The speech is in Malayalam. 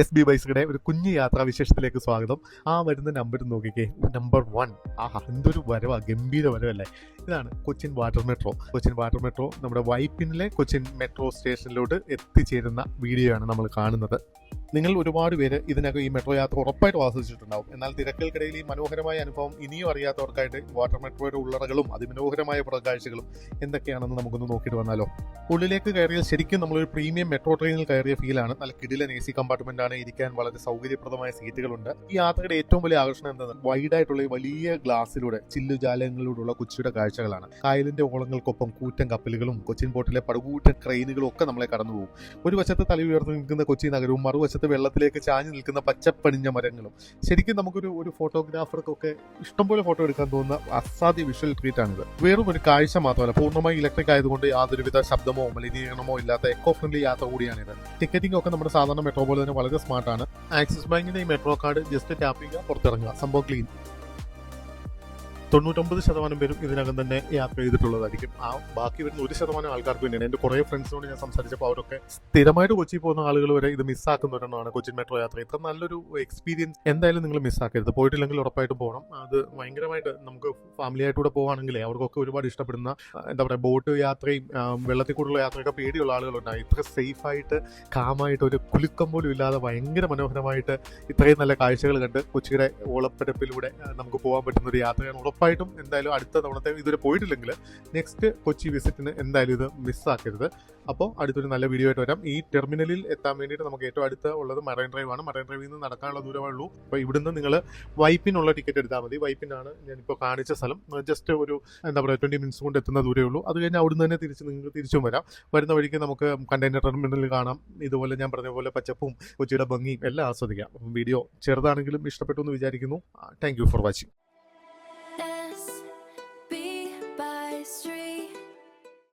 SB ബൈക്സുകളുടെ ഒരു കുഞ്ഞു യാത്രാവിശേഷത്തിലേക്ക് സ്വാഗതം. ആ വരുന്ന നമ്പർ നോക്കിക്കേ, നമ്പർ 1. ആഹാ, എന്തൊരു വരവാ, ഗംഭീര വരവല്ലേ. ഇതാണ് Cochin water metro. Cochin water metro നമ്മുടെ വൈപ്പിനിലെ കൊച്ചിൻ മെട്രോ സ്റ്റേഷനിലോട്ട് എത്തിച്ചേരുന്ന വീഡിയോ ആണ് നമ്മൾ കാണുന്നത്. നിങ്ങൾ ഒരുപാട് പേര് ഇതിനകം ഈ മെട്രോ യാത്ര ഉറപ്പായിട്ടും ആസ്വദിച്ചിട്ടുണ്ടാവും. എന്നാൽ തിരക്കുകൾക്കിടയിൽ ഈ മനോഹരമായ അനുഭവം ഇനിയും അറിയാത്തവർക്കായിട്ട് വാട്ടർ മെട്രോയുടെ ഉള്ളറകളും അതിമനോഹരമായ പുറകാഴ്ചകളും എന്തൊക്കെയാണെന്ന് നമുക്കൊന്ന് നോക്കിയിട്ട് വന്നാലോ. ഉള്ളിലേക്ക് കയറിയാൽ ശരിക്കും നമ്മളൊരു പ്രീമിയം മെട്രോ ട്രെയിനിൽ കയറിയ ഫീലാണ്. നല്ല കിടിലൻ AC കമ്പാർട്ട്മെന്റ് ആണ്, ഇരിക്കാൻ വളരെ സൗകര്യപ്രദമായ സീറ്റുകളുണ്ട്. ഈ യാത്രയുടെ ഏറ്റവും വലിയ ആകർഷണം എന്താണ്, വൈഡായിട്ടുള്ള വലിയ ഗ്ലാസ്സിലൂടെ ചില്ലുജാലങ്ങളിലൂടെയുള്ള കൊച്ചിയുടെ കാഴ്ചകളാണ്. കായലിന്റെ ഓളങ്ങൾക്കൊപ്പം കൂറ്റൻ കപ്പലുകളും കൊച്ചിൻ പോർട്ടിലെ പടുകൂറ്റൻ ട്രെയിനുകളും ഒക്കെ നമ്മളെ കടന്നുപോകും. ഒരു വശത്ത് തല ഉയർന്നു നിൽക്കുന്ന കൊച്ചി നഗരവും മറുവശത്ത് വെള്ളത്തിലേക്ക് ചാഞ്ഞു നിൽക്കുന്ന പച്ചപ്പണിഞ്ഞ മരങ്ങളും. ശരിക്കും നമുക്കൊരു ഫോട്ടോഗ്രാഫർക്കൊക്കെ ഇഷ്ടംപോലെ ഫോട്ടോ എടുക്കാൻ തോന്നുന്ന അസാധ്യ വിഷ്വൽ ട്രീറ്റ് ആണിത്. വെറും ഒരു കാഴ്ച മാത്രമല്ല, പൂർണ്ണമായി ഇലക്ട്രിക് ആയതുകൊണ്ട് യാതൊരുവിധ ശബ്ദമോ മലിനീകരണമോ ഇല്ലാത്ത എക്കോ ഫ്രണ്ട്ലി യാത്ര കൂടിയാണിത്. ടിക്കറ്റിംഗ് ഒക്കെ നമ്മുടെ സാധാരണ മെട്രോ പോലെ തന്നെ വളരെ സ്മാർട്ടാണ്. ആക്സിസ് ബാങ്കിന്റെ ഈ മെട്രോ കാർഡ് ജസ്റ്റ് ടാപ്പ് ചെയ്യുക, പുറത്തിറങ്ങുക, സംഭവം ക്ലീൻ. 99% പേരും ഇതിനകം തന്നെ യാത്ര ചെയ്തിട്ടുള്ളതായിരിക്കും. ആ ബാക്കി വരുന്ന 1% ആൾക്കാർക്ക് വേണ്ടിയാണ്. എൻ്റെ കുറേ ഫ്രണ്ട്സിനോട് ഞാൻ സംസാരിച്ചപ്പോൾ അവരൊക്കെ സ്ഥിരമായിട്ട് കൊച്ചി പോകുന്ന ആളുകൾ വരെ ഇത് മിസ്സാക്കുന്നവരെണ്ണമാണ് കൊച്ചിൻ മെട്രോ യാത്ര. ഇത്ര നല്ലൊരു എക്സ്പീരിയൻസ് എന്തായാലും നിങ്ങൾ മിസ്സാക്കരുത്. പോയിട്ടില്ലെങ്കിൽ ഉറപ്പായിട്ടും പോകണം. അത് ഭയങ്കരമായിട്ട് നമുക്ക് ഫാമിലി ആയിട്ടൂടെ പോകുകയാണെങ്കിലേ അവർക്കൊക്കെ ഒരുപാട് ഇഷ്ടപ്പെടുന്ന, എന്താ പറയുക, ബോട്ട് യാത്രയും വെള്ളത്തിൽ കൂടെയുള്ള യാത്രയൊക്കെ പേടിയുള്ള ആളുകളുണ്ടാകും. ഇത്ര സേഫായിട്ട് കാമായിട്ട് ഒരു കുലുക്കം പോലും ഇല്ലാതെ ഭയങ്കര മനോഹരമായിട്ട് ഇത്രയും നല്ല കാഴ്ചകൾ കണ്ട് കൊച്ചിയുടെ ഓളപ്പരപ്പിലൂടെ നമുക്ക് പോകാൻ പറ്റുന്ന ഒരു യാത്രയാണ്. ഉറപ്പായിട്ടും എന്തായാലും അടുത്ത തവണത്തെ ഇതുവരെ പോയിട്ടില്ലെങ്കിൽ നെക്സ്റ്റ് കൊച്ചി വിസിറ്റിന് എന്തായാലും ഇത് മിസ്സാക്കരുത്. അപ്പോൾ അടുത്തൊരു നല്ല വീഡിയോ ആയിട്ട് വരാം. ഈ ടെർമിനലിൽ എത്താൻ വേണ്ടിയിട്ട് നമുക്ക് ഏറ്റവും അടുത്ത് ഉള്ളത് മറൈൻ ഡ്രൈവ് ആണ്. മറൈൻ ഡ്രൈവിൽ നിന്ന് നടക്കാനുള്ള ദൂരമേ ഉള്ളൂ. അപ്പോൾ ഇവിടുന്ന് നിങ്ങൾ വൈപ്പിനുള്ള ടിക്കറ്റ് എടുത്താൽ മതി. വൈപ്പിനാണ് ഞാനിപ്പോൾ കാണിച്ച സ്ഥലം. ജസ്റ്റ് ഒരു 20 മിനിറ്റ്സ് കൊണ്ട് എത്തുന്ന ദൂരമേ ഉള്ളൂ. അത് കഴിഞ്ഞാൽ അവിടുന്ന് തന്നെ നിങ്ങൾക്ക് തിരിച്ചും വരാം. വരുന്ന വഴിക്ക് നമുക്ക് കണ്ടെയ്നർ ടെർമിനലിൽ കാണാം. ഇതുപോലെ ഞാൻ പറഞ്ഞ പോലെ പച്ചപ്പും കൊച്ചിയുടെ ഭംഗിയും എല്ലാം ആസ്വദിക്കാം. വീഡിയോ ചെറുതാണെങ്കിലും ഇഷ്ടപ്പെട്ടു എന്ന് വിചാരിക്കുന്നു. Thank you for watching.